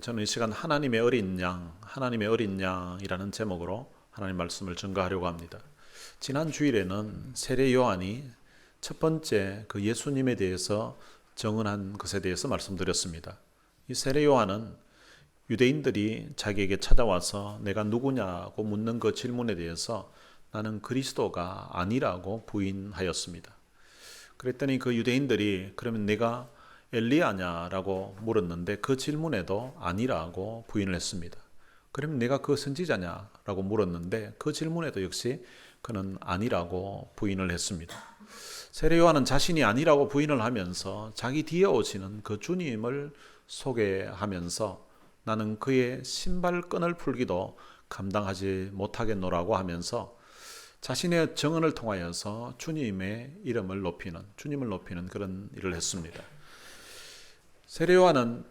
저는 이 시간 하나님의 어린 양, 하나님의 어린 양이라는 제목으로 하나님 말씀을 전가하려고 합니다. 지난 주일에는 세례 요한이 첫 번째 그 예수님에 대해서 증언한 것에 대해서 말씀드렸습니다. 이 세례 요한은 유대인들이 자기에게 찾아와서 내가 누구냐고 묻는 그 질문에 대해서 나는 그리스도가 아니라고 부인하였습니다. 그랬더니 그 유대인들이 그러면 내가 엘리야냐라고 물었는데 그 질문에도 아니라고 부인을 했습니다. 그러면 내가 그 선지자냐라고 물었는데 그 질문에도 역시 그는 아니라고 부인을 했습니다. 세례 요한은 자신이 아니라고 부인을 하면서 자기 뒤에 오시는 그 주님을 소개하면서 나는 그의 신발끈을 풀기도 감당하지 못하겠노라고 하면서 자신의 증언을 통하여서 주님의 이름을 높이는, 주님을 높이는 그런 일을 했습니다. 세례 요한은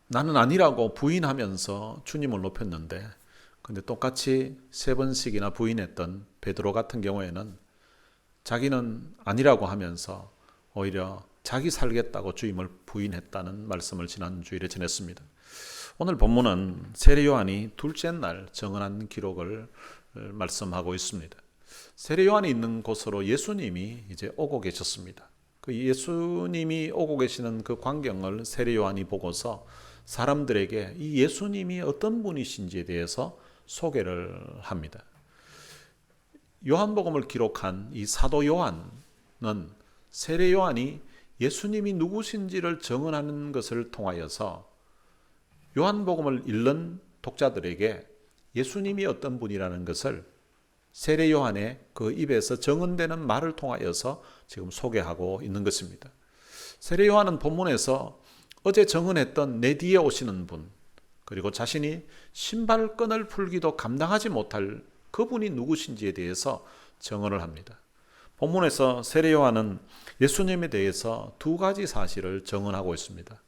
나는 아니라고 부인하면서 주님을 높였는데, 근데 똑같이 세 번씩이나 부인했던 베드로 같은 경우에는 자기는 아니라고 하면서 오히려 자기 살겠다고 주임을 부인했다는 말씀을 지난 주일에 전했습니다. 오늘 본문은 세례 요한이 둘째 날 증언한 기록을 말씀하고 있습니다. 세례 요한이 있는 곳으로 예수님이 이제 오고 계셨습니다. 그 예수님이 오고 계시는 그 광경을 세례 요한이 보고서 사람들에게 이 예수님이 어떤 분이신지에 대해서 소개를 합니다. 요한복음을 기록한 이 사도 요한은 세례 요한이 예수님이 누구신지를 증언하는 것을 통하여서 요한복음을 읽는 독자들에게 예수님이 어떤 분이라는 것을 세례 요한의 그 입에서 증언되는 말을 통하여서 지금 소개하고 있는 것입니다. 세례 요한은 본문에서 어제 증언했던 내 뒤에 오시는 분, 그리고 자신이 신발끈을 풀기도 감당하지 못할 그분이 누구신지에 대해서 증언을 합니다. 본문에서 세례 요한은 예수님에 대해서 두 가지 사실을 증언하고 있습니다.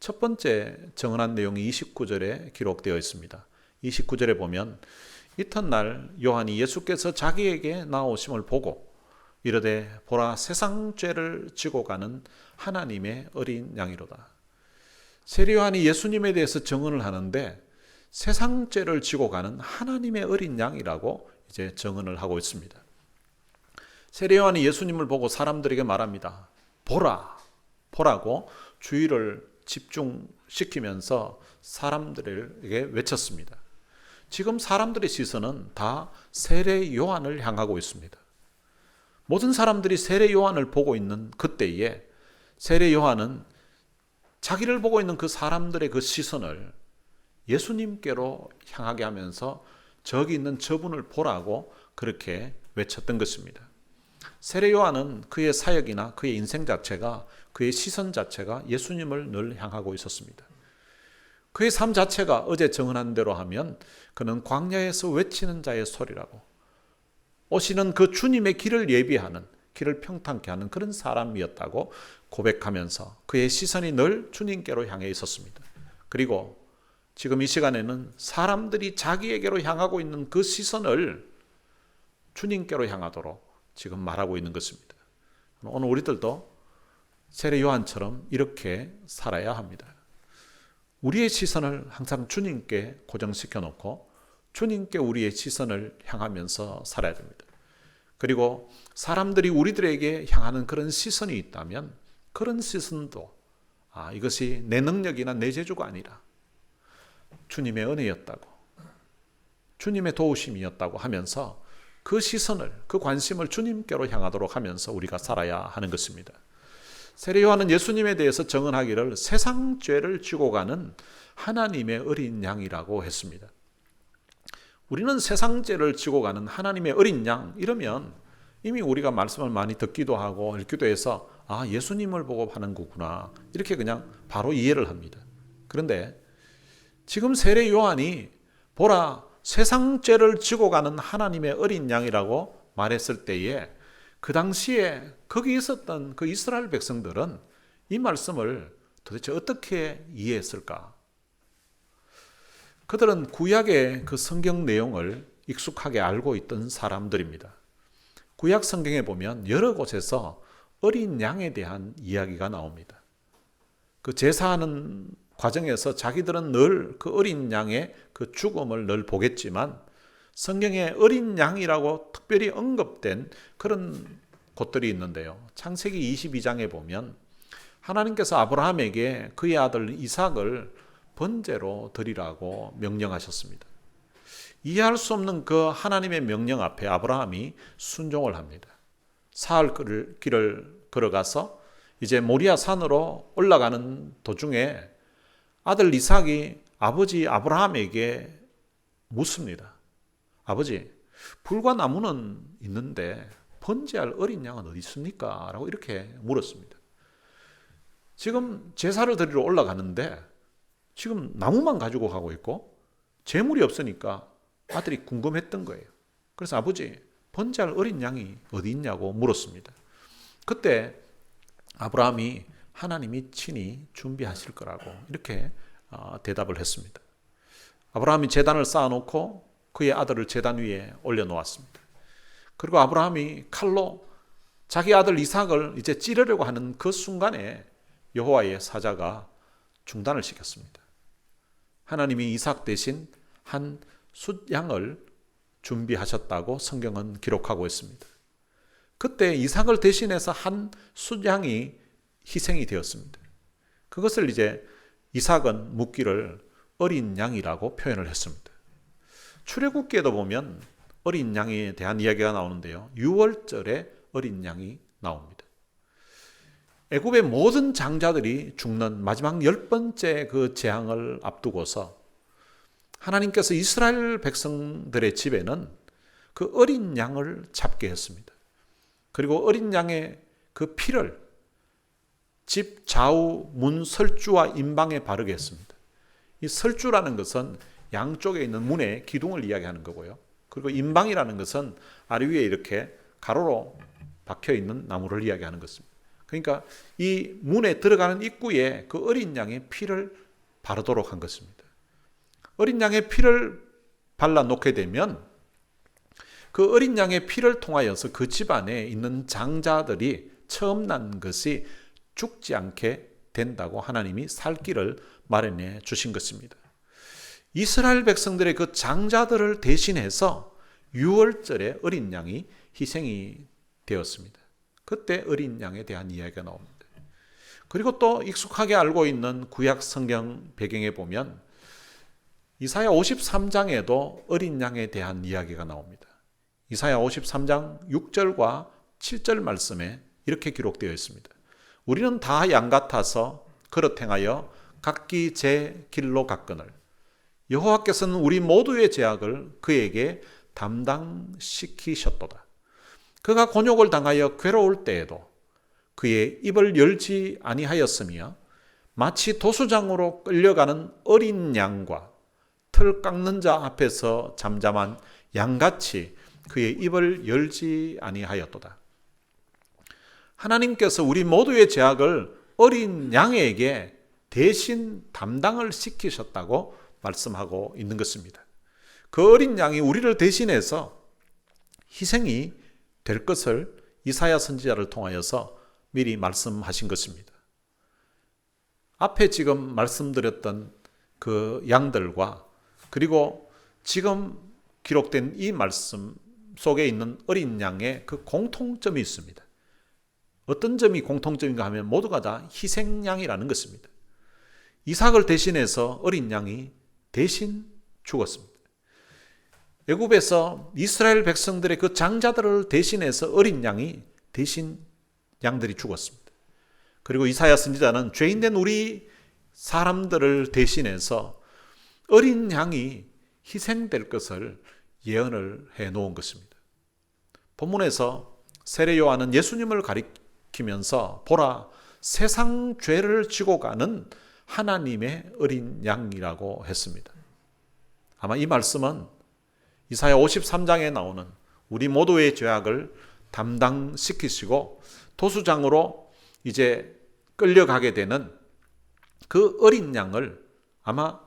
첫 번째 증언한 내용이 29절에 기록되어 있습니다. 29절에 보면 이튿날 요한이 예수께서 자기에게 나오심을 보고 이르되 보라 세상 죄를 지고 가는 하나님의 어린 양이로다. 세례 요한이 예수님에 대해서 증언을 하는데 세상 죄를 지고 가는 하나님의 어린 양이라고 이제 증언을 하고 있습니다. 세례 요한이 예수님을 보고 사람들에게 말합니다. 보라고 주의를 집중시키면서 사람들에게 외쳤습니다. 지금 사람들의 시선은 다 세례 요한을 향하고 있습니다. 모든 사람들이 세례 요한을 보고 있는 그때에 세례 요한은 자기를 보고 있는 그 사람들의 그 시선을 예수님께로 향하게 하면서 저기 있는 저분을 보라고 그렇게 외쳤던 것입니다. 세례 요한은 그의 사역이나 그의 인생 자체가, 그의 시선 자체가 예수님을 늘 향하고 있었습니다. 그의 삶 자체가 어제 증언한 대로 하면 그는 광야에서 외치는 자의 소리라고, 오시는 그 주님의 길을 예비하는, 길을 평탄케 하는 그런 사람이었다고 고백하면서 그의 시선이 늘 주님께로 향해 있었습니다. 그리고 지금 이 시간에는 사람들이 자기에게로 향하고 있는 그 시선을 주님께로 향하도록 지금 말하고 있는 것입니다. 오늘 우리들도 세례 요한처럼 이렇게 살아야 합니다. 우리의 시선을 항상 주님께 고정시켜 놓고 주님께 우리의 시선을 향하면서 살아야 됩니다. 그리고 사람들이 우리들에게 향하는 그런 시선이 있다면 그런 시선도 이것이 내 능력이나 내 재주가 아니라 주님의 은혜였다고, 주님의 도우심이었다고 하면서 그 시선을, 그 관심을 주님께로 향하도록 하면서 우리가 살아야 하는 것입니다. 세례 요한은 예수님에 대해서 증언하기를 세상 죄를 지고 가는 하나님의 어린 양이라고 했습니다. 우리는 세상 죄를 지고 가는 하나님의 어린 양 이러면 이미 우리가 말씀을 많이 듣기도 하고 읽기도 해서 예수님을 보고 하는 거구나 이렇게 그냥 바로 이해를 합니다. 그런데 지금 세례 요한이 보라 세상 죄를 지고 가는 하나님의 어린 양이라고 말했을 때에 그 당시에 거기 있었던 그 이스라엘 백성들은 이 말씀을 도대체 어떻게 이해했을까? 그들은 구약의 그 성경 내용을 익숙하게 알고 있던 사람들입니다. 구약 성경에 보면 여러 곳에서 어린 양에 대한 이야기가 나옵니다. 그 제사하는 과정에서 자기들은 늘 그 어린 양의 그 죽음을 늘 보겠지만 성경에 어린 양이라고 특별히 언급된 그런 곳들이 있는데요. 창세기 22장에 보면 하나님께서 아브라함에게 그의 아들 이삭을 번제로 드리라고 명령하셨습니다. 이해할 수 없는 그 하나님의 명령 앞에 아브라함이 순종을 합니다. 사흘 길을 걸어가서 이제 모리아 산으로 올라가는 도중에 아들 이삭이 아버지 아브라함에게 묻습니다. 아버지, 불과 나무는 있는데 번제할 어린 양은 어디 있습니까? 라고 이렇게 물었습니다. 지금 제사를 드리러 올라가는데 지금 나무만 가지고 가고 있고 재물이 없으니까 아들이 궁금했던 거예요. 그래서 아버지, 번제할 어린 양이 어디 있냐고 물었습니다. 그때 아브라함이 하나님이 친히 준비하실 거라고 이렇게 대답을 했습니다. 아브라함이 제단을 쌓아놓고 그의 아들을 제단 위에 올려놓았습니다. 그리고 아브라함이 칼로 자기 아들 이삭을 이제 찌르려고 하는 그 순간에 여호와의 사자가 중단을 시켰습니다. 하나님이 이삭 대신 한 숫양을 준비하셨다고 성경은 기록하고 있습니다. 그때 이삭을 대신해서 한 숫양이 희생이 되었습니다. 그것을 이제 이삭은 묻기를 어린 양이라고 표현을 했습니다. 출애굽기에도 보면 어린 양에 대한 이야기가 나오는데요. 6월절에 어린 양이 나옵니다. 애굽의 모든 장자들이 죽는 마지막 10번째 그 재앙을 앞두고서 하나님께서 이스라엘 백성들의 집에는 그 어린 양을 잡게 했습니다. 그리고 어린 양의 그 피를 집 좌우 문 설주와 임방에 바르게 했습니다. 이 설주라는 것은 양쪽에 있는 문의 기둥을 이야기하는 거고요. 그리고 임방이라는 것은 아래 위에 이렇게 가로로 박혀 있는 나무를 이야기하는 것입니다. 그러니까 이 문에 들어가는 입구에 그 어린 양의 피를 바르도록 한 것입니다. 어린 양의 피를 발라놓게 되면 그 어린 양의 피를 통하여서 그 집안에 있는 장자들이 처음 난 것이 죽지 않게 된다고 하나님이 살 길을 마련해 주신 것입니다. 이스라엘 백성들의 그 장자들을 대신해서 6월절에 어린 양이 희생이 되었습니다. 그때 어린 양에 대한 이야기가 나옵니다. 그리고 또 익숙하게 알고 있는 구약 성경 배경에 보면 이사야 53장에도 어린 양에 대한 이야기가 나옵니다. 이사야 53장 6절과 7절 말씀에 이렇게 기록되어 있습니다. 우리는 다 양 같아서 그릇 행하여 각기 제 길로 갔거늘 여호와께서는 우리 모두의 죄악을 그에게 담당시키셨도다. 그가 곤욕을 당하여 괴로울 때에도 그의 입을 열지 아니하였으며 마치 도수장으로 끌려가는 어린 양과 틀 깎는 자 앞에서 잠잠한 양같이 그의 입을 열지 아니하였도다. 하나님께서 우리 모두의 죄악을 어린 양에게 대신 담당을 시키셨다고 말씀하고 있는 것입니다. 그 어린 양이 우리를 대신해서 희생이 될 것을 이사야 선지자를 통하여서 미리 말씀하신 것입니다. 앞에 지금 말씀드렸던 그 양들과 그리고 지금 기록된 이 말씀 속에 있는 어린 양의 그 공통점이 있습니다. 어떤 점이 공통점인가 하면 모두가 다 희생양이라는 것입니다. 이삭을 대신해서 어린 양이 대신 죽었습니다. 애굽에서 이스라엘 백성들의 그 장자들을 대신해서 어린 양이 대신 양들이 죽었습니다. 그리고 이사야 선지자는 죄인된 우리 사람들을 대신해서 어린 양이 희생될 것을 예언을 해 놓은 것입니다. 본문에서 세례 요한은 예수님을 가리키면서 보라, 세상 죄를 지고 가는 하나님의 어린 양이라고 했습니다. 아마 이 말씀은 이사야 53장에 나오는 우리 모두의 죄악을 담당시키시고 도수장으로 이제 끌려가게 되는 그 어린 양을 아마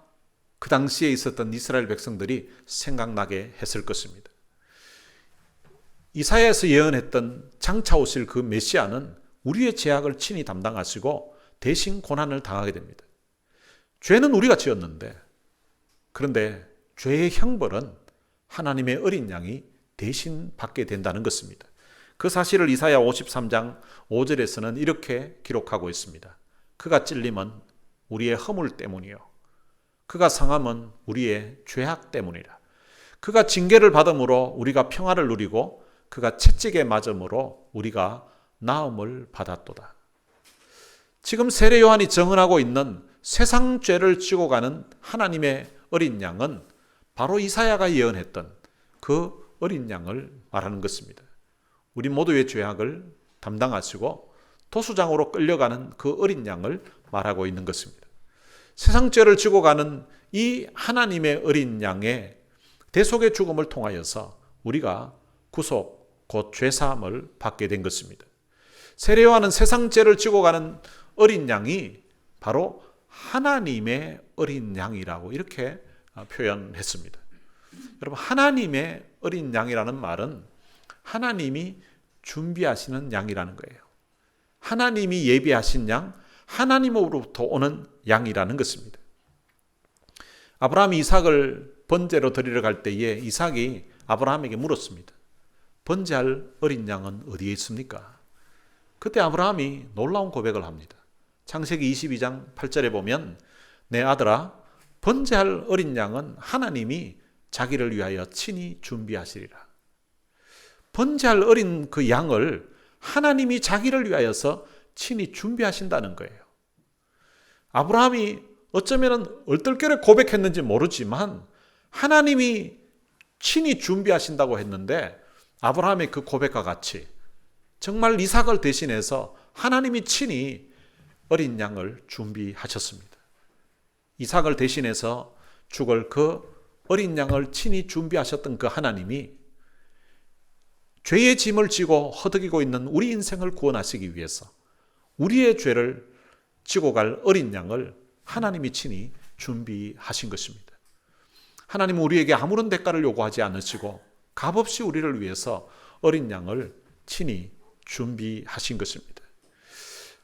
그 당시에 있었던 이스라엘 백성들이 생각나게 했을 것입니다. 이사야에서 예언했던 장차 오실 그 메시아는 우리의 죄악을 친히 담당하시고 대신 고난을 당하게 됩니다. 죄는 우리가 지었는데, 그런데 죄의 형벌은 하나님의 어린 양이 대신 받게 된다는 것입니다. 그 사실을 이사야 53장 5절에서는 이렇게 기록하고 있습니다. 그가 찔림은 우리의 허물 때문이요, 그가 상함은 우리의 죄악 때문이라. 그가 징계를 받음으로 우리가 평화를 누리고 그가 채찍에 맞음으로 우리가 나음을 받았도다. 지금 세례 요한이 증언하고 있는 세상 죄를 지고 가는 하나님의 어린 양은 바로 이사야가 예언했던 그 어린 양을 말하는 것입니다. 우리 모두의 죄악을 담당하시고 도수장으로 끌려가는 그 어린 양을 말하고 있는 것입니다. 세상 죄를 지고 가는 이 하나님의 어린 양의 대속의 죽음을 통하여서 우리가 구속, 곧 죄사함을 받게 된 것입니다. 세례 요한은 세상 죄를 지고 가는 어린 양이 바로 하나님의 어린 양이라고 이렇게 표현했습니다. 여러분, 하나님의 어린 양이라는 말은 하나님이 준비하시는 양이라는 거예요. 하나님이 예비하신 양, 하나님으로부터 오는 양이라는 것입니다. 아브라함이 이삭을 번제로 드리러 갈 때에 이삭이 아브라함에게 물었습니다. 번제할 어린 양은 어디에 있습니까? 그때 아브라함이 놀라운 고백을 합니다. 창세기 22장 8절에 보면 내 아들아, 번제할 어린 양은 하나님이 자기를 위하여 친히 준비하시리라. 번제할 어린 그 양을 하나님이 자기를 위하여서 친히 준비하신다는 거예요. 아브라함이 어쩌면 얼떨결에 고백했는지 모르지만 하나님이 친히 준비하신다고 했는데 아브라함의 그 고백과 같이 정말 이삭을 대신해서 하나님이 친히 어린 양을 준비하셨습니다. 이삭을 대신해서 죽을 그 어린 양을 친히 준비하셨던 그 하나님이 죄의 짐을 지고 허덕이고 있는 우리 인생을 구원하시기 위해서 우리의 죄를 지고 갈 어린 양을 하나님이 친히 준비하신 것입니다. 하나님은 우리에게 아무런 대가를 요구하지 않으시고 값없이 우리를 위해서 어린 양을 친히 준비하신 것입니다.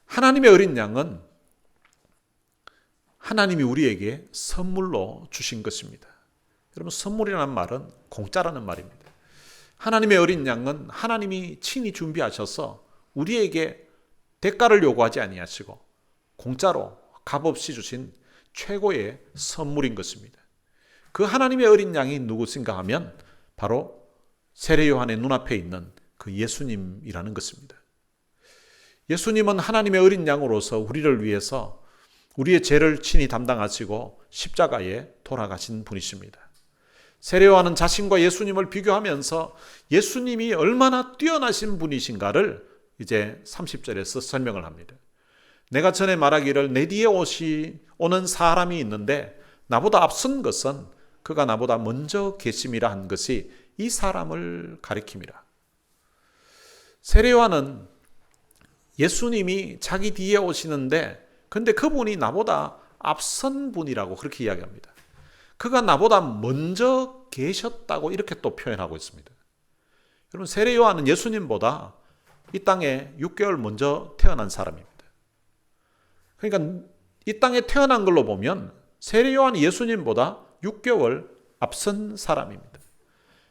하나님의 어린 양은 하나님이 우리에게 선물로 주신 것입니다. 여러분, 선물이라는 말은 공짜라는 말입니다. 하나님의 어린 양은 하나님이 친히 준비하셔서 우리에게 대가를 요구하지 아니하시고 공짜로 값없이 주신 최고의 선물인 것입니다. 그 하나님의 어린 양이 누구신가 하면 바로 세례 요한의 눈앞에 있는 그 예수님이라는 것입니다. 예수님은 하나님의 어린 양으로서 우리를 위해서 우리의 죄를 친히 담당하시고 십자가에 돌아가신 분이십니다. 세례 요한은 자신과 예수님을 비교하면서 예수님이 얼마나 뛰어나신 분이신가를 이제 30절에서 설명을 합니다. 내가 전에 말하기를 내 뒤에 오는 사람이 있는데 나보다 앞선 것은 그가 나보다 먼저 계심이라 한 것이 이 사람을 가리킵니다. 세례 요한은 예수님이 자기 뒤에 오시는데 근데 그분이 나보다 앞선 분이라고 그렇게 이야기합니다. 그가 나보다 먼저 계셨다고 이렇게 또 표현하고 있습니다. 여러분, 세례 요한은 예수님보다 이 땅에 6개월 먼저 태어난 사람입니다. 그러니까 이 땅에 태어난 걸로 보면 세례 요한이 예수님보다 6개월 앞선 사람입니다.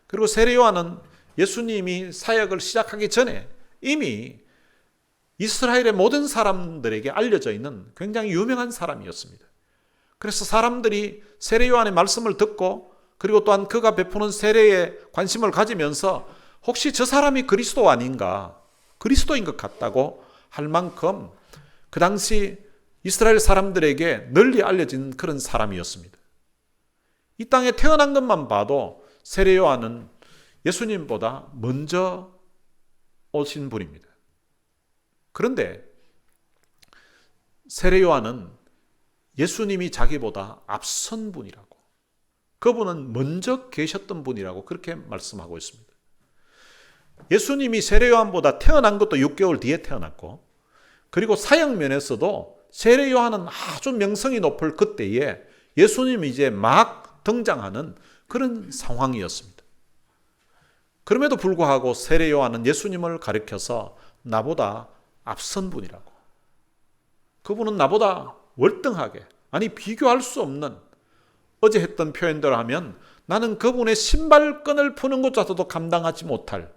그리고 세례 요한은 예수님이 사역을 시작하기 전에 이미 이스라엘의 모든 사람들에게 알려져 있는 굉장히 유명한 사람이었습니다. 그래서 사람들이 세례 요한의 말씀을 듣고 그리고 또한 그가 베푸는 세례에 관심을 가지면서 혹시 저 사람이 그리스도 아닌가, 그리스도인 것 같다고 할 만큼 그 당시 이스라엘 사람들에게 널리 알려진 그런 사람이었습니다. 이 땅에 태어난 것만 봐도 세례 요한은 예수님보다 먼저 오신 분입니다. 그런데 세례 요한은 예수님이 자기보다 앞선 분이라고, 그분은 먼저 계셨던 분이라고 그렇게 말씀하고 있습니다. 예수님이 세례 요한보다 태어난 것도 6개월 뒤에 태어났고, 그리고 사역면에서도 세례 요한은 아주 명성이 높을 그때에 예수님이 이제 막 등장하는 그런 상황이었습니다. 그럼에도 불구하고 세례 요한은 예수님을 가리켜서 나보다 앞선 분이라고, 그분은 나보다 월등하게 아니 비교할 수 없는, 어제 했던 표현대로 하면 나는 그분의 신발끈을 푸는 것조차도 감당하지 못할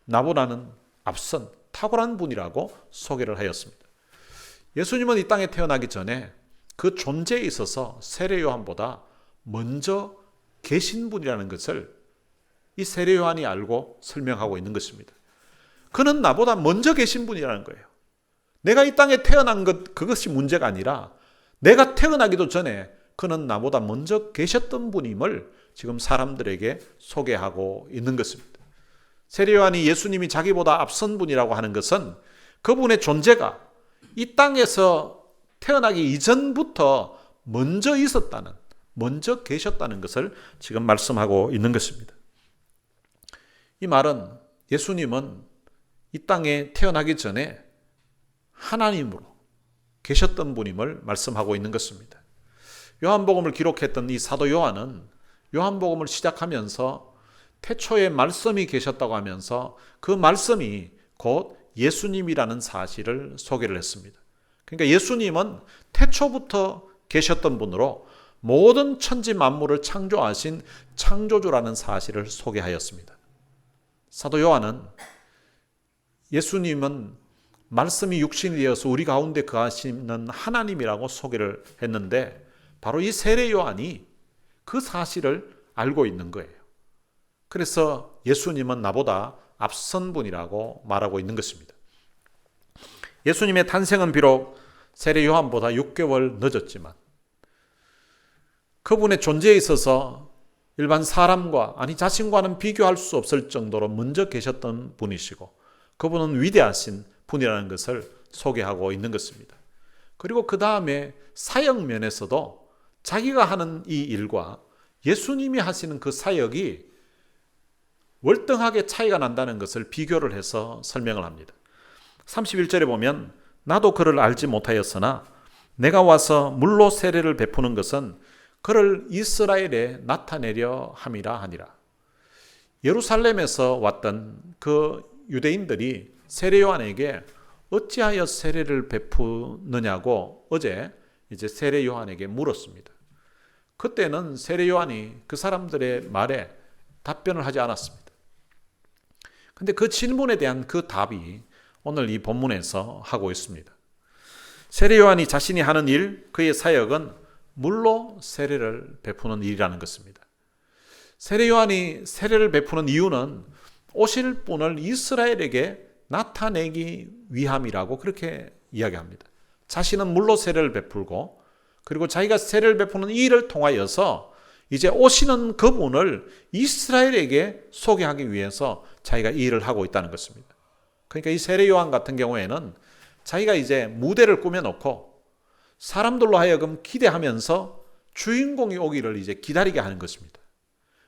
나보다는 앞선 탁월한 분이라고 소개를 하였습니다. 예수님은 이 땅에 태어나기 전에 그 존재에 있어서 세례 요한보다 먼저 계신 분이라는 것을 이 세례 요한이 알고 설명하고 있는 것입니다. 그는 나보다 먼저 계신 분이라는 거예요. 내가 이 땅에 태어난 것, 그것이 문제가 아니라 내가 태어나기도 전에 그는 나보다 먼저 계셨던 분임을 지금 사람들에게 소개하고 있는 것입니다. 세례 요한이 예수님이 자기보다 앞선 분이라고 하는 것은 그분의 존재가 이 땅에서 태어나기 이전부터 먼저 있었다는, 먼저 계셨다는 것을 지금 말씀하고 있는 것입니다. 이 말은 예수님은 이 땅에 태어나기 전에 하나님으로 계셨던 분임을 말씀하고 있는 것입니다. 요한복음을 기록했던 이 사도 요한은 요한복음을 시작하면서 태초에 말씀이 계셨다고 하면서 그 말씀이 곧 예수님이라는 사실을 소개를 했습니다. 그러니까 예수님은 태초부터 계셨던 분으로 모든 천지 만물을 창조하신 창조주라는 사실을 소개하였습니다. 사도 요한은 예수님은 말씀이 육신이 되어서 우리 가운데 거하시는 하나님이라고 소개를 했는데 바로 이 세례 요한이 그 사실을 알고 있는 거예요. 그래서 예수님은 나보다 앞선 분이라고 말하고 있는 것입니다. 예수님의 탄생은 비록 세례 요한보다 6개월 늦었지만 그분의 존재에 있어서 일반 사람과, 아니 자신과는 비교할 수 없을 정도로 먼저 계셨던 분이시고 그분은 위대하신 분이라는 것을 소개하고 있는 것입니다. 그리고 그 다음에 사역 면에서도 자기가 하는 이 일과 예수님이 하시는 그 사역이 월등하게 차이가 난다는 것을 비교를 해서 설명을 합니다. 31절에 보면 나도 그를 알지 못하였으나 내가 와서 물로 세례를 베푸는 것은 그를 이스라엘에 나타내려 함이라 하니라. 예루살렘에서 왔던 그 유대인들이 세례 요한에게 어찌하여 세례를 베푸느냐고 어제 이제 세례 요한에게 물었습니다. 그때는 세례 요한이 그 사람들의 말에 답변을 하지 않았습니다. 근데 그 질문에 대한 그 답이 오늘 이 본문에서 하고 있습니다. 세례 요한이 자신이 하는 일, 그의 사역은 물로 세례를 베푸는 일이라는 것입니다. 세례 요한이 세례를 베푸는 이유는 오실 분을 이스라엘에게 나타내기 위함이라고 그렇게 이야기합니다. 자신은 물로 세례를 베풀고 그리고 자기가 세례를 베푸는 이 일을 통하여서 이제 오시는 그분을 이스라엘에게 소개하기 위해서 자기가 이 일을 하고 있다는 것입니다. 그러니까 이 세례 요한 같은 경우에는 자기가 이제 무대를 꾸며놓고 사람들로 하여금 기대하면서 주인공이 오기를 이제 기다리게 하는 것입니다.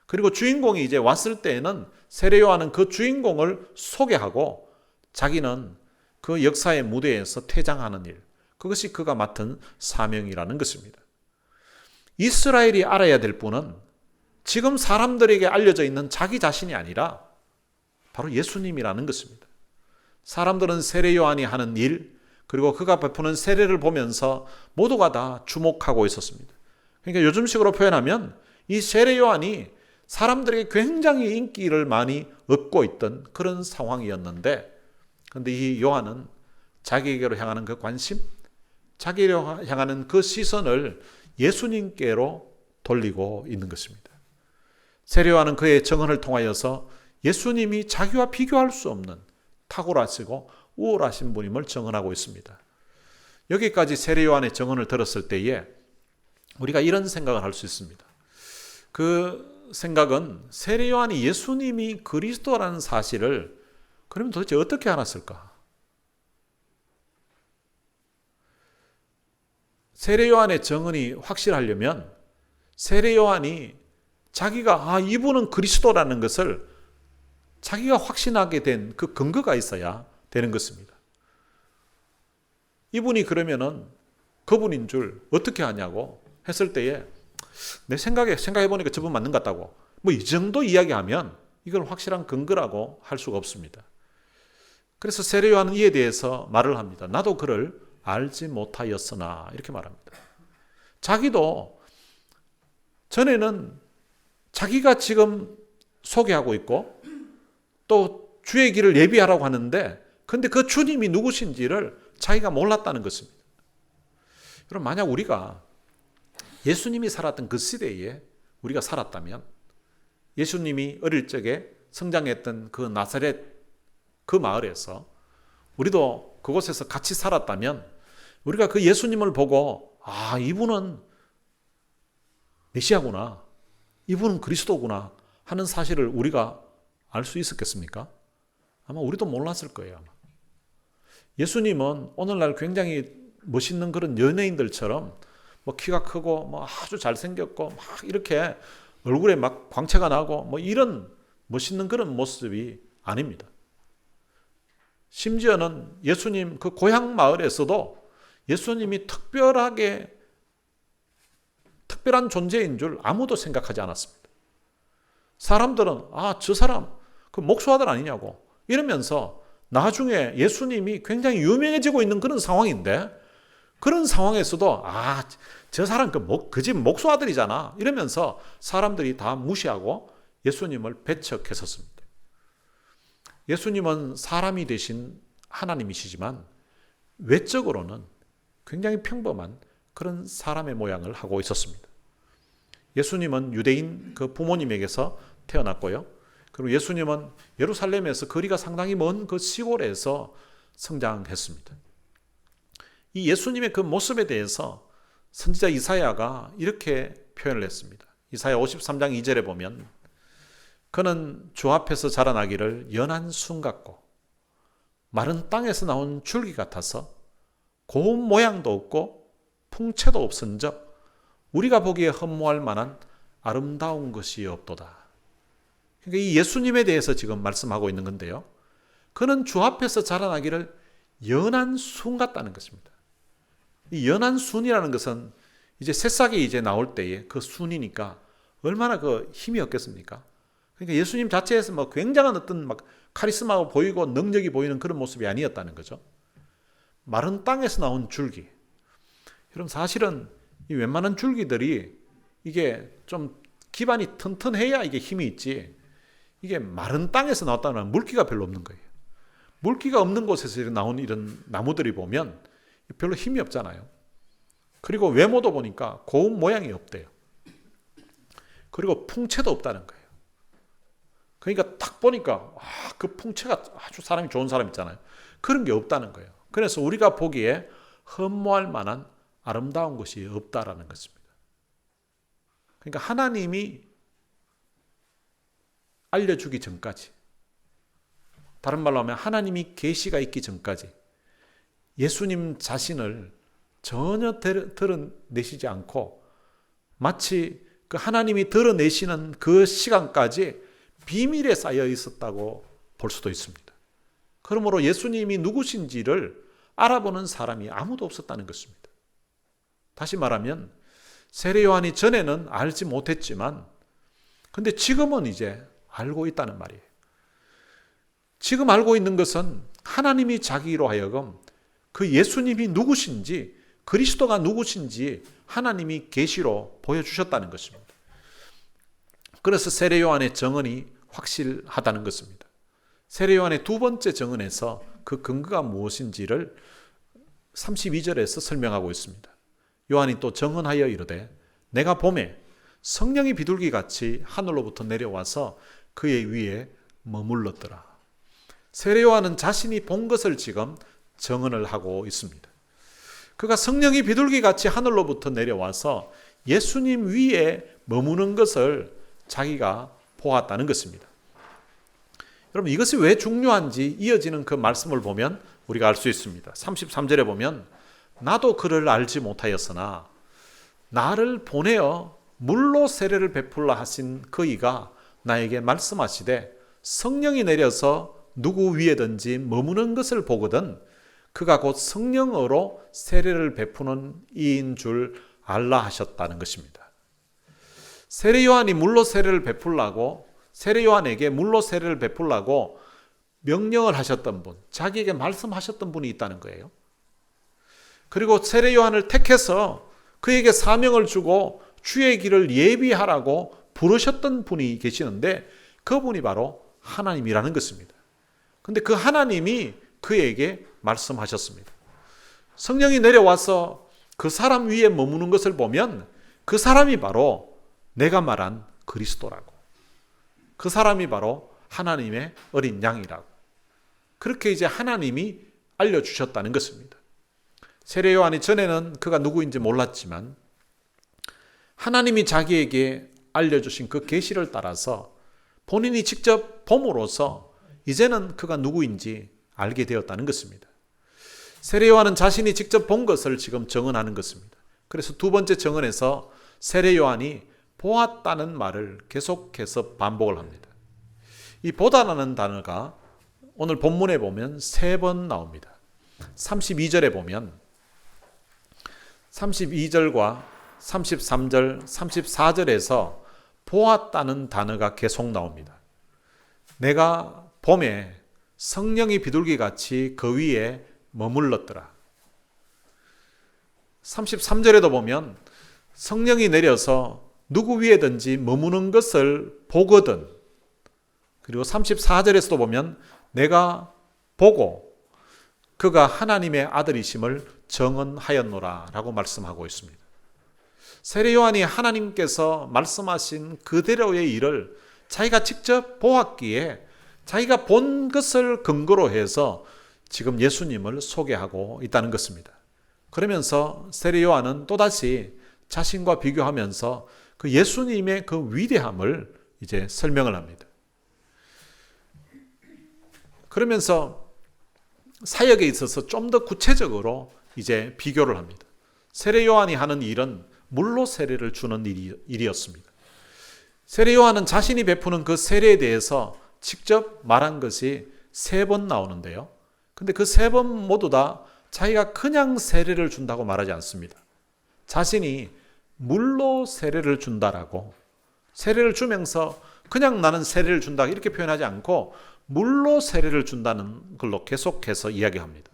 그리고 주인공이 이제 왔을 때에는 세례 요한은 그 주인공을 소개하고 자기는 그 역사의 무대에서 퇴장하는 일, 그것이 그가 맡은 사명이라는 것입니다. 이스라엘이 알아야 될 분은 지금 사람들에게 알려져 있는 자기 자신이 아니라 바로 예수님이라는 것입니다. 사람들은 세례 요한이 하는 일, 그리고 그가 베푸는 세례를 보면서 모두가 다 주목하고 있었습니다. 그러니까 요즘식으로 표현하면 이 세례 요한이 사람들에게 굉장히 인기를 많이 얻고 있던 그런 상황이었는데, 그런데 이 요한은 자기에게로 향하는 그 관심, 자기로 향하는 그 시선을 예수님께로 돌리고 있는 것입니다. 세례 요한은 그의 증언을 통하여서 예수님이 자기와 비교할 수 없는 탁월하시고 우월하신 분임을 증언하고 있습니다. 여기까지 세례 요한의 증언을 들었을 때에 우리가 이런 생각을 할 수 있습니다. 그 생각은 세례 요한이 예수님이 그리스도라는 사실을 그러면 도대체 어떻게 알았을까? 세례 요한의 증언이 확실하려면 세례 요한이 자기가 이분은 그리스도라는 것을 자기가 확신하게 된 그 근거가 있어야 되는 것입니다. 이분이 그러면은 그분인 줄 어떻게 아냐고 했을 때에 내 생각해보니까 저분 맞는 것 같다고 뭐 이 정도 이야기하면 이걸 확실한 근거라고 할 수가 없습니다. 그래서 세례 요한은 이에 대해서 말을 합니다. 나도 그를 알지 못하였으나 이렇게 말합니다. 자기도 전에는 자기가 지금 소개하고 있고 또 주의 길을 예비하라고 하는데 근데 그 주님이 누구신지를 자기가 몰랐다는 것입니다. 그럼 만약 우리가 예수님이 살았던 그 시대에 우리가 살았다면 예수님이 어릴 적에 성장했던 그 나사렛 그 마을에서 우리도 그곳에서 같이 살았다면 우리가 그 예수님을 보고 아, 이분은 메시아구나, 이분은 그리스도구나 하는 사실을 우리가 알 수 있었겠습니까? 아마 우리도 몰랐을 거예요. 아마. 예수님은 오늘날 굉장히 멋있는 그런 연예인들처럼 뭐 키가 크고 뭐 아주 잘생겼고 막 이렇게 얼굴에 막 광채가 나고 뭐 이런 멋있는 그런 모습이 아닙니다. 심지어는 예수님 그 고향 마을에서도 예수님이 특별한 존재인 줄 아무도 생각하지 않았습니다. 사람들은 아, 저 사람 그 목수 아들 아니냐고 이러면서 나중에 예수님이 굉장히 유명해지고 있는 그런 상황인데 그런 상황에서도 아, 저 사람 그 집 목수 아들이잖아 이러면서 사람들이 다 무시하고 예수님을 배척했었습니다. 예수님은 사람이 되신 하나님이시지만 외적으로는 굉장히 평범한 그런 사람의 모양을 하고 있었습니다. 예수님은 유대인 그 부모님에게서 태어났고요. 그리고 예수님은 예루살렘에서 거리가 상당히 먼 그 시골에서 성장했습니다. 이 예수님의 그 모습에 대해서 선지자 이사야가 이렇게 표현을 했습니다. 이사야 53장 2절에 보면 그는 주 앞에서 자라나기를 연한 순 같고 마른 땅에서 나온 줄기 같아서 고운 모양도 없고 풍채도 없은즉 우리가 보기에 흠모할 만한 아름다운 것이 없도다. 그러니까 이 예수님에 대해서 지금 말씀하고 있는 건데요. 그는 주 앞에서 자라나기를 연한 순 같다는 것입니다. 이 연한 순이라는 것은 이제 새싹이 이제 나올 때에 그 순이니까 얼마나 그 힘이 없겠습니까? 그러니까 예수님 자체에서 뭐 굉장한 어떤 막 카리스마가 보이고 능력이 보이는 그런 모습이 아니었다는 거죠. 마른 땅에서 나온 줄기. 여러분 사실은 이 웬만한 줄기들이 이게 좀 기반이 튼튼해야 이게 힘이 있지. 이게 마른 땅에서 나왔다는 물기가 별로 없는 거예요. 물기가 없는 곳에서 나온 이런 나무들이 보면 별로 힘이 없잖아요. 그리고 외모도 보니까 고운 모양이 없대요. 그리고 풍채도 없다는 거예요. 그러니까 딱 보니까 그 풍채가 아주 사람이 좋은 사람 있잖아요. 그런 게 없다는 거예요. 그래서 우리가 보기에 흠모할 만한 아름다운 것이 없다라는 것입니다. 그러니까 하나님이 알려주기 전까지, 다른 말로 하면 하나님이 계시가 있기 전까지 예수님 자신을 전혀 드러내시지 않고 마치 그 하나님이 드러내시는 그 시간까지 비밀에 쌓여 있었다고 볼 수도 있습니다. 그러므로 예수님이 누구신지를 알아보는 사람이 아무도 없었다는 것입니다. 다시 말하면 세례 요한이 전에는 알지 못했지만 근데 지금은 이제 알고 있다는 말이에요. 지금 알고 있는 것은 하나님이 자기로 하여금 그 예수님이 누구신지 그리스도가 누구신지 하나님이 계시로 보여주셨다는 것입니다. 그래서 세례 요한의 증언이 확실하다는 것입니다. 세례 요한의 두 번째 증언에서 그 근거가 무엇인지를 32절에서 설명하고 있습니다. 요한이 또 증언하여 이르되 내가 보매 성령이 비둘기같이 하늘로부터 내려와서 그의 위에 머물렀더라. 세례 요한은 자신이 본 것을 지금 증언을 하고 있습니다. 그가 성령이 비둘기같이 하늘로부터 내려와서 예수님 위에 머무는 것을 자기가 보았다는 것입니다. 여러분 이것이 왜 중요한지 이어지는 그 말씀을 보면 우리가 알 수 있습니다. 33절에 보면 나도 그를 알지 못하였으나 나를 보내어 물로 세례를 베풀라 하신 그이가 나에게 말씀하시되 성령이 내려서 누구 위에든지 머무는 것을 보거든 그가 곧 성령으로 세례를 베푸는 이인 줄 알라 하셨다는 것입니다. 세례 요한이 물로 세례를 베풀라고 세례 요한에게 물로 세례를 베풀라고 명령을 하셨던 분, 자기에게 말씀하셨던 분이 있다는 거예요. 그리고 세례 요한을 택해서 그에게 사명을 주고 주의 길을 예비하라고 부르셨던 분이 계시는데 그분이 바로 하나님이라는 것입니다. 근데 그 하나님이 그에게 말씀하셨습니다. 성령이 내려와서 그 사람 위에 머무는 것을 보면 그 사람이 바로 내가 말한 그리스도라고, 그 사람이 바로 하나님의 어린 양이라고, 그렇게 이제 하나님이 알려주셨다는 것입니다. 세례 요한이 전에는 그가 누구인지 몰랐지만 하나님이 자기에게 알려주신 그 계시를 따라서 본인이 직접 봄으로써 이제는 그가 누구인지 알게 되었다는 것입니다. 세례 요한은 자신이 직접 본 것을 지금 증언하는 것입니다. 그래서 두 번째 증언에서 세례 요한이 보았다는 말을 계속해서 반복을 합니다. 이 보다라는 단어가 오늘 본문에 보면 3번 나옵니다. 32절에 보면 32절과 33절, 34절에서 보았다는 단어가 계속 나옵니다. 내가 봄에 성령이 비둘기같이 그 위에 머물렀더라. 33절에도 보면 성령이 내려서 누구 위에든지 머무는 것을 보거든. 그리고 34절에서도 보면 내가 보고 그가 하나님의 아들이심을 증언하였노라 라고 말씀하고 있습니다. 세례 요한이 하나님께서 말씀하신 그대로의 일을 자기가 직접 보았기에 자기가 본 것을 근거로 해서 지금 예수님을 소개하고 있다는 것입니다. 그러면서 세례 요한은 또다시 자신과 비교하면서 그 예수님의 그 위대함을 이제 설명을 합니다. 그러면서 사역에 있어서 좀 더 구체적으로 이제 비교를 합니다. 세례 요한이 하는 일은 물로 세례를 주는 일이었습니다. 세례 요한은 자신이 베푸는 그 세례에 대해서 직접 말한 것이 3번 나오는데요. 근데 그 3번 모두 다 자기가 그냥 세례를 준다고 말하지 않습니다. 자신이 물로 세례를 준다라고, 세례를 주면서 그냥 나는 세례를 준다 이렇게 표현하지 않고 물로 세례를 준다는 걸로 계속해서 이야기합니다.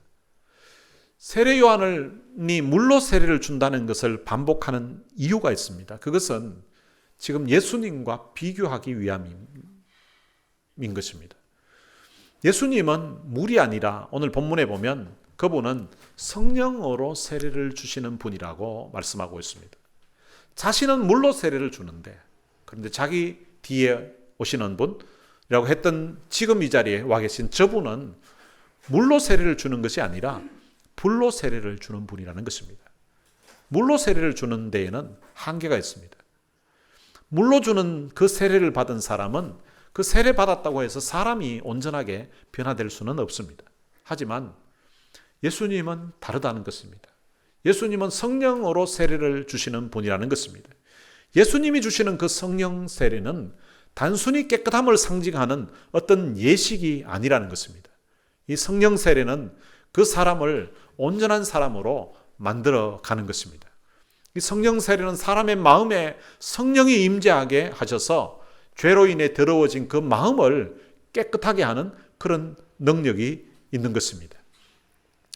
세례 요한이 물로 세례를 준다는 것을 반복하는 이유가 있습니다. 그것은 지금 예수님과 비교하기 위함인 것입니다. 예수님은 물이 아니라 오늘 본문에 보면 그분은 성령으로 세례를 주시는 분이라고 말씀하고 있습니다. 자신은 물로 세례를 주는데, 그런데 자기 뒤에 오시는 분이라고 했던 지금 이 자리에 와 계신 저분은 물로 세례를 주는 것이 아니라 불로 세례를 주는 분이라는 것입니다. 물로 세례를 주는 데에는 한계가 있습니다. 물로 주는 그 세례를 받은 사람은 그 세례 받았다고 해서 사람이 온전하게 변화될 수는 없습니다. 하지만 예수님은 다르다는 것입니다. 예수님은 성령으로 세례를 주시는 분이라는 것입니다. 예수님이 주시는 그 성령 세례는 단순히 깨끗함을 상징하는 어떤 예식이 아니라는 것입니다. 이 성령 세례는 그 사람을 온전한 사람으로 만들어 가는 것입니다. 이 성령 세례는 사람의 마음에 성령이 임재하게 하셔서 죄로 인해 더러워진 그 마음을 깨끗하게 하는 그런 능력이 있는 것입니다.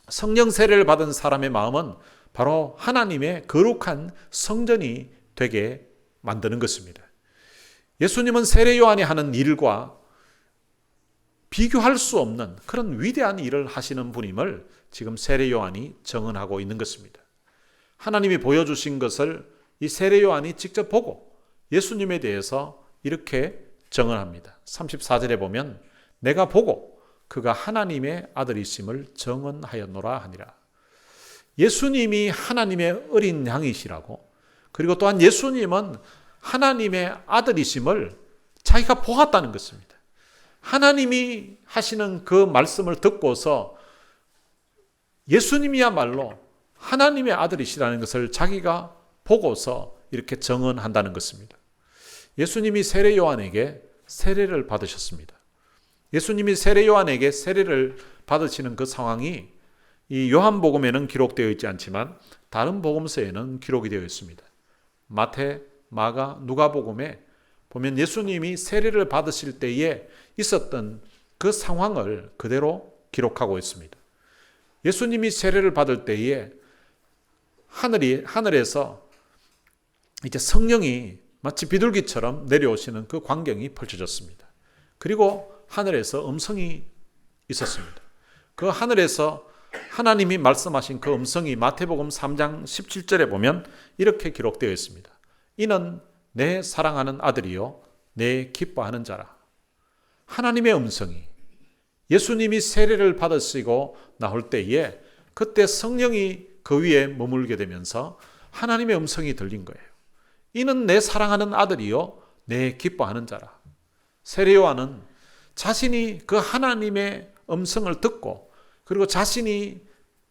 성령 세례를 받은 사람의 마음은 바로 하나님의 거룩한 성전이 되게 만드는 것입니다. 예수님은 세례 요한이 하는 일과 비교할 수 없는 그런 위대한 일을 하시는 분임을 지금 세례 요한이 증언하고 있는 것입니다. 하나님이 보여주신 것을 이 세례 요한이 직접 보고 예수님에 대해서 이렇게 증언합니다. 34절에 보면 내가 보고 그가 하나님의 아들이심을 증언하였노라 하니라. 예수님이 하나님의 어린 양이시라고, 그리고 또한 예수님은 하나님의 아들이심을 자기가 보았다는 것입니다. 하나님이 하시는 그 말씀을 듣고서 예수님이야말로 하나님의 아들이시라는 것을 자기가 보고서 이렇게 증언한다는 것입니다. 예수님이 세례 요한에게 세례를 받으셨습니다. 예수님이 세례 요한에게 세례를 받으시는 그 상황이 이 요한복음에는 기록되어 있지 않지만 다른 복음서에는 기록이 되어 있습니다. 마태, 마가, 누가복음에 보면 예수님이 세례를 받으실 때에 있었던 그 상황을 그대로 기록하고 있습니다. 예수님이 세례를 받을 때에 하늘에서 이제 성령이 마치 비둘기처럼 내려오시는 그 광경이 펼쳐졌습니다. 그리고 하늘에서 음성이 있었습니다. 그 하늘에서 하나님이 말씀하신 그 음성이 마태복음 3장 17절에 보면 이렇게 기록되어 있습니다. 이는 내 사랑하는 아들이요 내 기뻐하는 자라. 하나님의 음성이, 예수님이 세례를 받으시고 나올 때에 그때 성령이 그 위에 머물게 되면서 하나님의 음성이 들린 거예요. 이는 내 사랑하는 아들이요 내 기뻐하는 자라. 세례 요한은 자신이 그 하나님의 음성을 듣고 그리고 자신이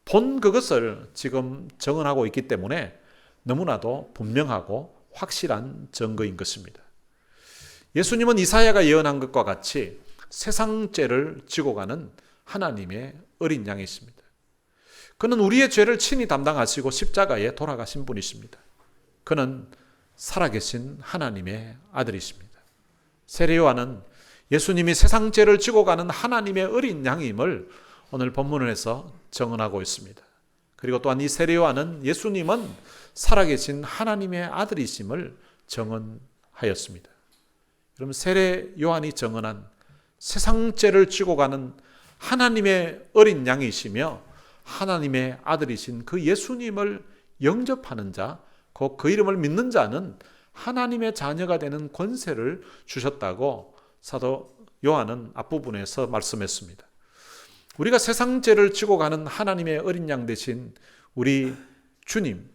본 그것을 지금 증언하고 있기 때문에 너무나도 분명하고 확실한 증거인 것입니다. 예수님은 이사야가 예언한 것과 같이 세상 죄를 지고 가는 하나님의 어린 양이 있습니다. 그는 우리의 죄를 친히 담당하시고 십자가에 돌아가신 분이십니다. 그는 살아계신 하나님의 아들이십니다. 세례 요한은 예수님이 세상 죄를 지고 가는 하나님의 어린 양임을 오늘 본문에서 증언하고 있습니다. 그리고 또한 이 세례 요한은 예수님은 살아계신 하나님의 아들이심을 증언하였습니다. 여러분, 세례 요한이 증언한 세상 죄를 지고 가는 하나님의 어린 양이시며 하나님의 아들이신 그 예수님을 영접하는 자, 곧 그 이름을 믿는 자는 하나님의 자녀가 되는 권세를 주셨다고 사도 요한은 앞부분에서 말씀했습니다. 우리가 세상 죄를 지고 가는 하나님의 어린 양 되신 우리 주님이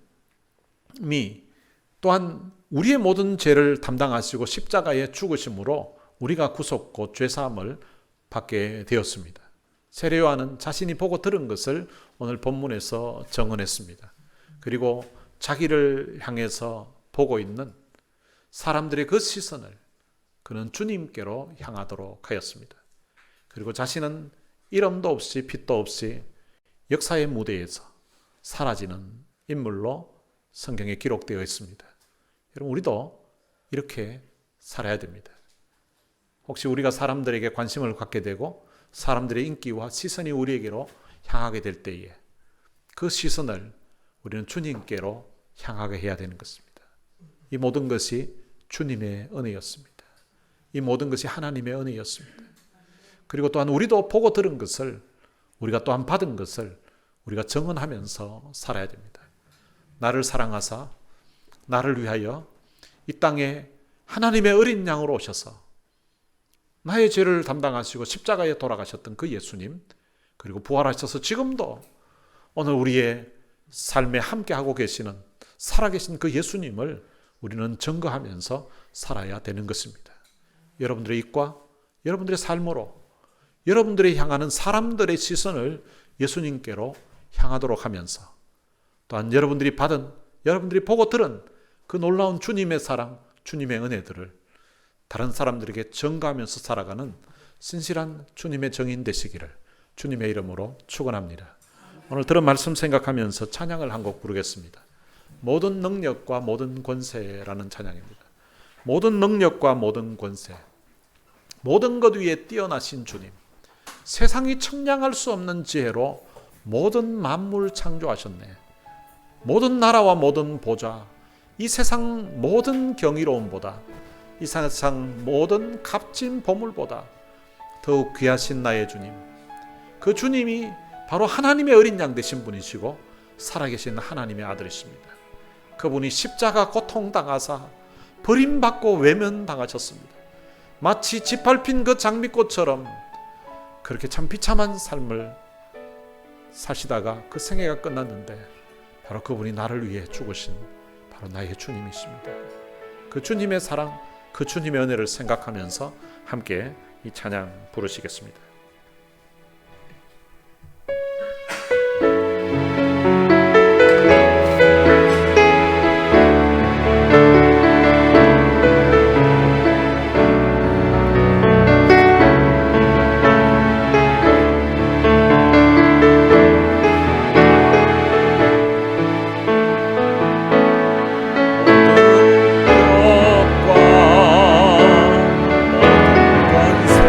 또한 우리의 모든 죄를 담당하시고 십자가에 죽으심으로 우리가 구속고 죄사함을 받게 되었습니다. 세례 요한은 자신이 보고 들은 것을 오늘 본문에서 증언했습니다. 그리고 자기를 향해서 보고 있는 사람들의 그 시선을 그는 주님께로 향하도록 하였습니다. 그리고 자신은 이름도 없이 빛도 없이 역사의 무대에서 사라지는 인물로 성경에 기록되어 있습니다. 여러분, 우리도 이렇게 살아야 됩니다. 혹시 우리가 사람들에게 관심을 갖게 되고 사람들의 인기와 시선이 우리에게로 향하게 될 때에 그 시선을 우리는 주님께로 향하게 해야 되는 것입니다. 이 모든 것이 주님의 은혜였습니다. 이 모든 것이 하나님의 은혜였습니다. 그리고 또한 우리도 보고 들은 것을, 우리가 또한 받은 것을 우리가 증언하면서 살아야 됩니다. 나를 사랑하사 나를 위하여 이 땅에 하나님의 어린 양으로 오셔서 나의 죄를 담당하시고 십자가에 돌아가셨던 그 예수님, 그리고 부활하셔서 지금도 오늘 우리의 삶에 함께하고 계시는 살아계신 그 예수님을 우리는 증거하면서 살아야 되는 것입니다. 여러분들의 입과 여러분들의 삶으로 여러분들이 향하는 사람들의 시선을 예수님께로 향하도록 하면서 또한 여러분들이 받은, 여러분들이 보고 들은 그 놀라운 주님의 사랑, 주님의 은혜들을 다른 사람들에게 전가하면서 살아가는 신실한 주님의 정인 되시기를 주님의 이름으로 축원합니다. 오늘 들은 말씀 생각하면서 찬양을 한 곡 부르겠습니다. 모든 능력과 모든 권세라는 찬양입니다. 모든 능력과 모든 권세, 모든 것 위에 뛰어나신 주님, 세상이 측량할 수 없는 지혜로 모든 만물 창조하셨네. 모든 나라와 모든 보좌, 이 세상 모든 경이로움보다, 이 세상 모든 값진 보물보다 더욱 귀하신 나의 주님, 그 주님이 바로 하나님의 어린 양 되신 분이시고 살아계신 하나님의 아들이십니다. 그분이 십자가 고통당하사 버림받고 외면당하셨습니다. 마치 짓밟힌 그 장미꽃처럼 그렇게 참 비참한 삶을 사시다가 그 생애가 끝났는데 바로 그분이 나를 위해 죽으신 바로 나의 주님이십니다. 그 주님의 사랑, 그 주님의 은혜를 생각하면서 함께 이 찬양 부르시겠습니다. 모든 권세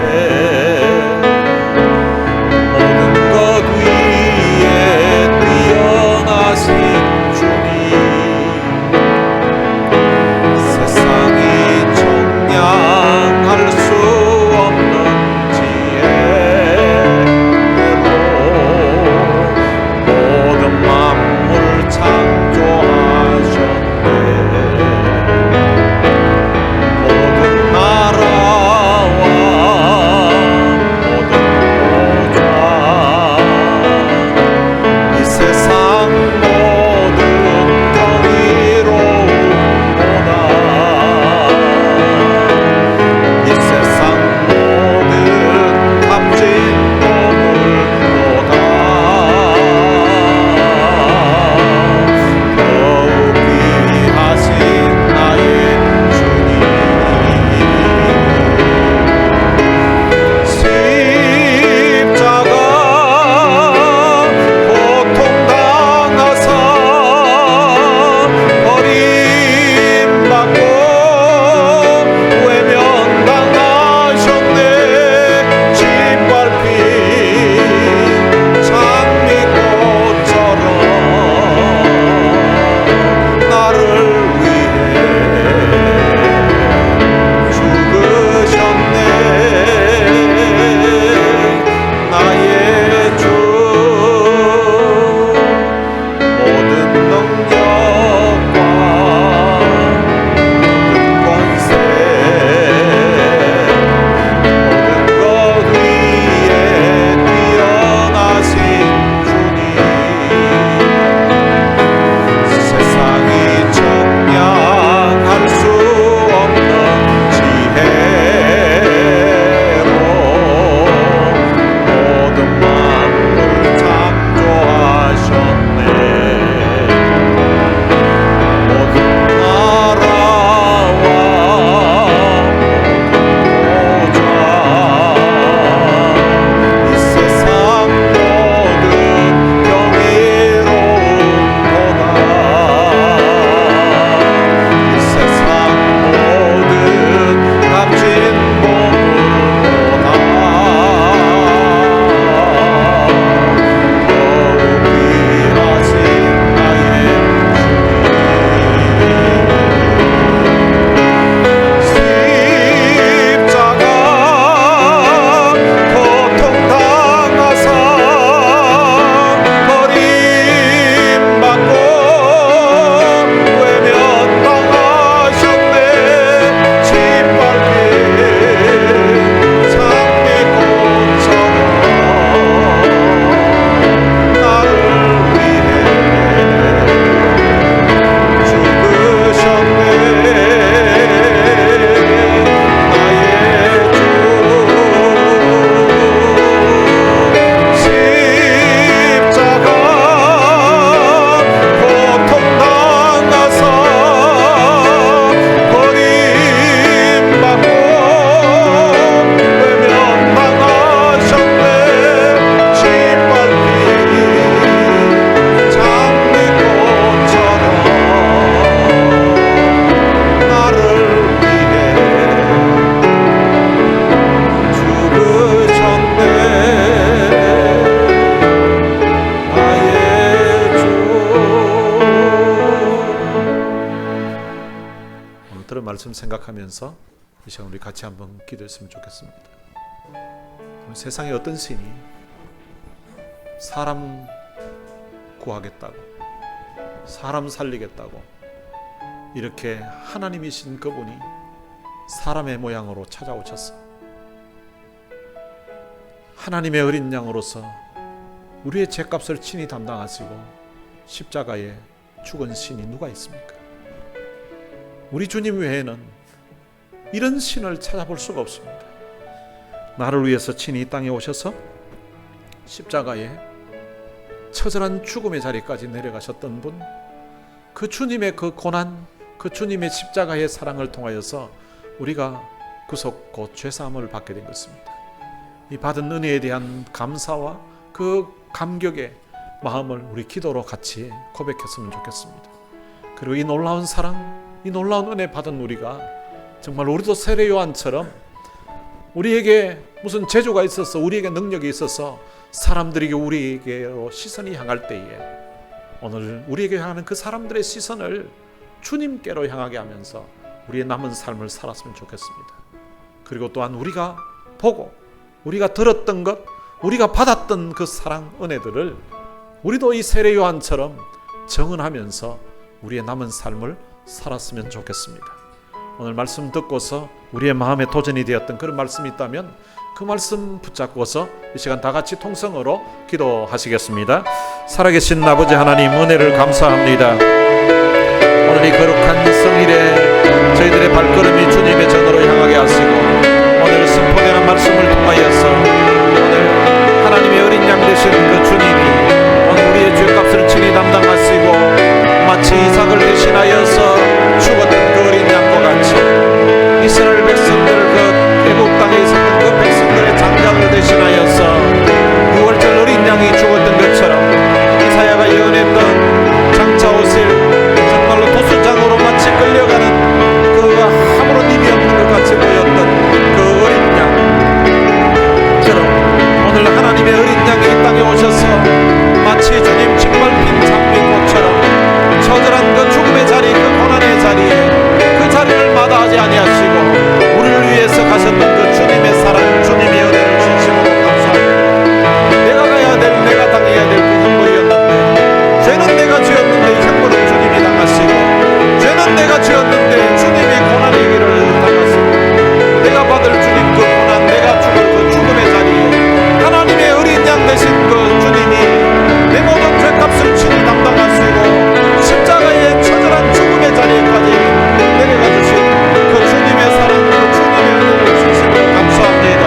들은 말씀 생각하면서 이 시간 우리 같이 한번 기도했으면 좋겠습니다. 세상에 어떤 신이 사람 구하겠다고, 사람 살리겠다고 이렇게 하나님이신 그분이 사람의 모양으로 찾아오셨어. 하나님의 어린 양으로서 우리의 죄값을 친히 담당하시고 십자가에 죽은 신이 누가 있습니까? 우리 주님 외에는 이런 신을 찾아볼 수가 없습니다. 나를 위해서 친히 이 땅에 오셔서 십자가에 처절한 죽음의 자리까지 내려가셨던 분, 그 주님의 그 고난, 그 주님의 십자가의 사랑을 통하여서 우리가 구속 곧 죄사함을 받게 된 것입니다. 이 받은 은혜에 대한 감사와 그 감격의 마음을 우리 기도로 같이 고백했으면 좋겠습니다. 그리고 이 놀라운 사랑, 이 놀라운 은혜 받은 우리가 정말 우리도 세례 요한처럼 우리에게 무슨 재주가 있어서, 우리에게 능력이 있어서 사람들에게 우리에게로 시선이 향할 때에 오늘 우리에게 향하는 그 사람들의 시선을 주님께로 향하게 하면서 우리의 남은 삶을 살았으면 좋겠습니다. 그리고 또한 우리가 보고 우리가 들었던 것, 우리가 받았던 그 사랑, 은혜들을 우리도 이 세례 요한처럼 정언하면서 우리의 남은 삶을 살았으면 좋겠습니다. 오늘 말씀 듣고서 우리의 마음에 도전이 되었던 그런 말씀이 있다면 그 말씀 붙잡고서 이 시간 다 같이 통성으로 기도하시겠습니다. 살아계신 아버지 하나님, 은혜를 감사합니다. 오늘 이 거룩한 성일에 저희들의 발걸음이 주님의 전으로 향하게 하시고 오늘 선포되는 말씀을 통하여서 오늘 하나님의 어린 양 되신 그 주님이 오늘 우리의 죄값을 친히 담당하시고 마치 이삭을 대신하여서 죽었던 그 어린 양과 같이 이스라엘 백성들, 그 애국 땅에 있었던 그 백성들의 장자를 대신하여서 6월절 어린 양이 죽었던 것처럼 이사야가 예언했던 장차 오실 정말로 도수장으로 마치 끌려가는 그 아무런 힘이 없는 것 같이 보였던 그 어린 양처럼 오늘 하나님의 어린 양이 이 땅에 오셔서 마치 주님 짓밟힌 장미꽃처럼 처절한 그 죽음의 자리, 그 고난의 자리에 그 자리를 마다하지 아니하시고 우리를 위해서 가셨던 그 주님의 사랑, 주님의 은혜를 진심으로 감사합니다. 내가 가야 될, 내가 당해야 될 그 형벌이었는데, 죄는 내가 지었는데 이 형벌은 주님이 당하시고, 죄는 내가 지었는데 주님의 고난의 길을 당하시고, 내가 받을 주님 그 고난, 내가 죽을 그 죽음의 자리에 하나님의 어린 양 되신 그 주님이 내 모든 죄값을 친히 담당하시고 십자가의 처절한 죽음의 자리에까지 내려가 주신 그 주님의 사랑, 그 주님의 은혜를 진심으로 감사합니다.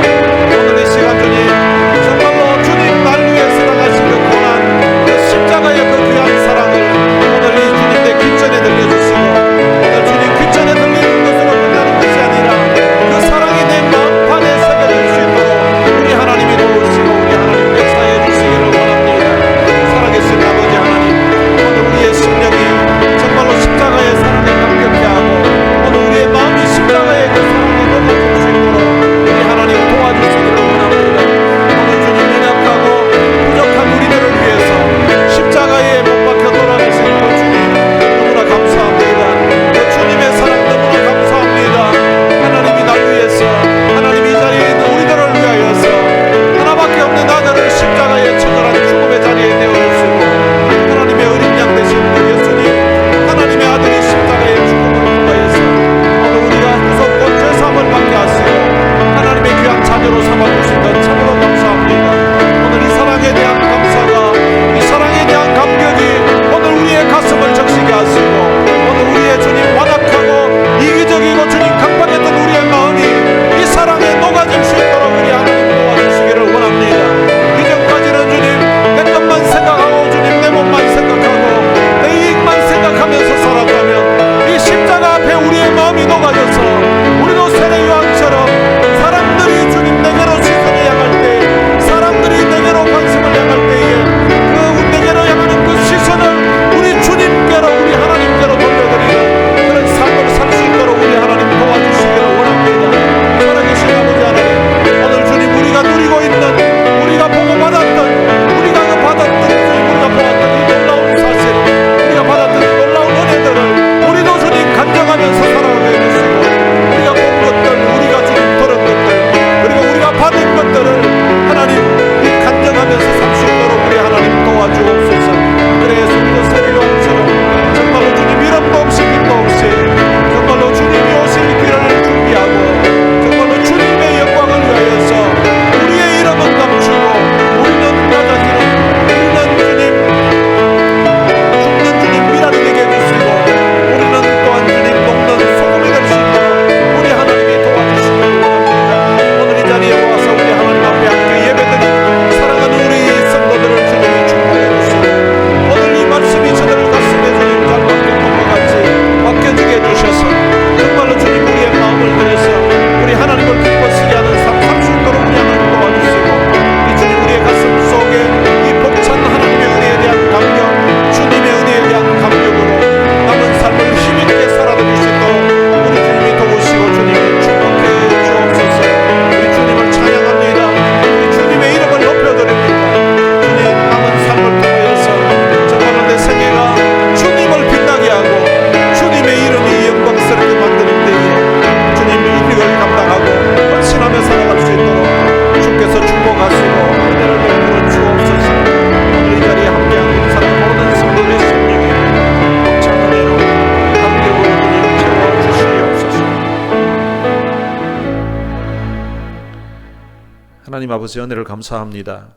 하나님 아버지 은혜를 감사합니다.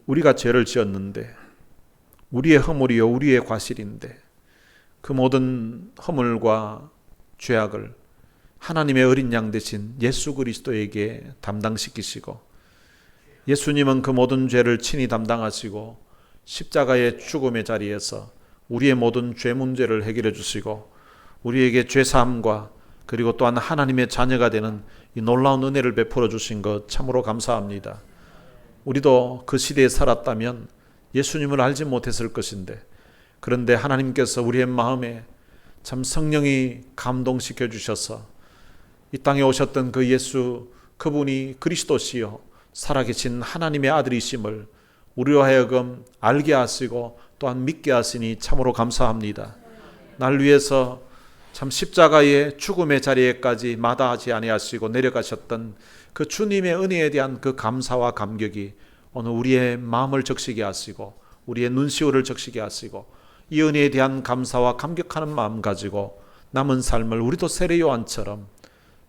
우리가 죄를 지었는데 우리의 허물이요 우리의 과실인데 그 모든 허물과 죄악을 하나님의 어린 양 되신 예수 그리스도에게 담당시키시고 예수님은 그 모든 죄를 친히 담당하시고 십자가의 죽음의 자리에서 우리의 모든 죄 문제를 해결해 주시고 우리에게 죄사함과 그리고 또한 하나님의 자녀가 되는 이 놀라운 은혜를 베풀어 주신 것 참으로 감사합니다. 우리도 그 시대에 살았다면 예수님을 알지 못했을 것인데 그런데 하나님께서 우리의 마음에 참 성령이 감동시켜 주셔서 이 땅에 오셨던 그 예수 그분이 그리스도시요 살아계신 하나님의 아들이심을 우리로 하여금 알게 하시고 또한 믿게 하시니 참으로 감사합니다. 날 위해서 참 십자가의 죽음의 자리에까지 마다하지 아니하시고 내려가셨던 그 주님의 은혜에 대한 그 감사와 감격이 오늘 우리의 마음을 적시게 하시고 우리의 눈시울을 적시게 하시고 이 은혜에 대한 감사와 감격하는 마음 가지고 남은 삶을 우리도 세례 요한처럼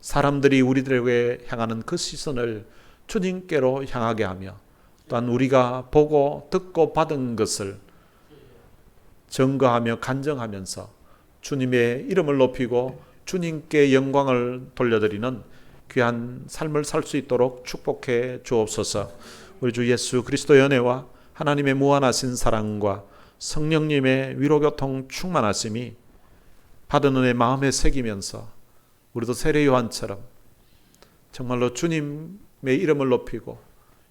사람들이 우리들에게 향하는 그 시선을 주님께로 향하게 하며 또한 우리가 보고 듣고 받은 것을 증거하며 간증하면서 주님의 이름을 높이고 주님께 영광을 돌려드리는 귀한 삶을 살 수 있도록 축복해 주옵소서. 우리 주 예수 그리스도의 은혜와 하나님의 무한하신 사랑과 성령님의 위로교통 충만하심이 받은 은혜 마음에 새기면서 우리도 세례 요한처럼 정말로 주님의 이름을 높이고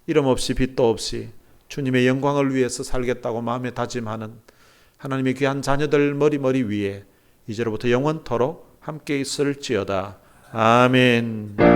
이름 없이 빛도 없이 주님의 영광을 위해서 살겠다고 마음에 다짐하는 하나님의 귀한 자녀들 머리 위에 이제로부터 영원토록 함께 있을지어다. 아멘.